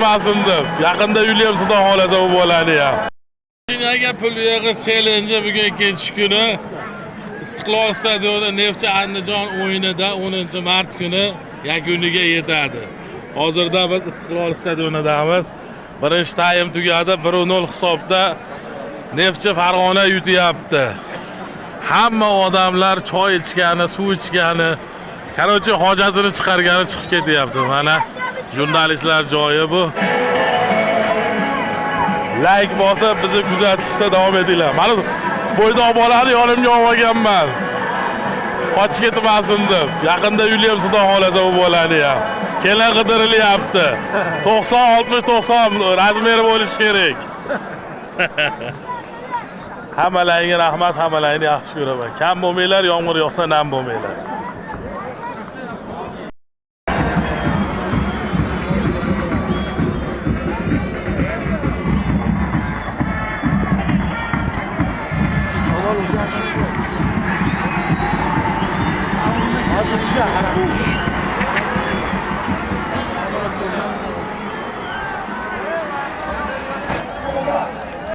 Masın deb. Yaqinda William Xudo xolasa bu bo'ladi ham. Chinaga pul yig'ish challenge bugun ikkinchi kuni. Istiqlol stadionida Neftchi Andijon o'yinida 10-mart kuni yakuniga yetadi. Hozirda biz Istiqlol stadionidamiz. Birinchi taym tugadi, 1-0 hisobda Neftchi Farg'ona yutyapti. Hamma odamlar choy ichgani, suv ichgani, qarochi hojatini chiqargani chiqib ketyapti. Mana jurnalistlar joyi bu. Like bosib bizni kuzatishda davom etinglar. Mana bo'ydoq bolani yonimga olganman. Qochib ketmasin deb. Yaqinda William Xudo xolasa bu bo'ladi ham. Kelar qidirilyapti. 90 60 90 razmeri bo'lishi kerak. Hammalarga rahmat, hammalarni yaxshi ko'raman. Kam bo'lmanglar, yomg'ir yog'sa nam bo'lmanglar.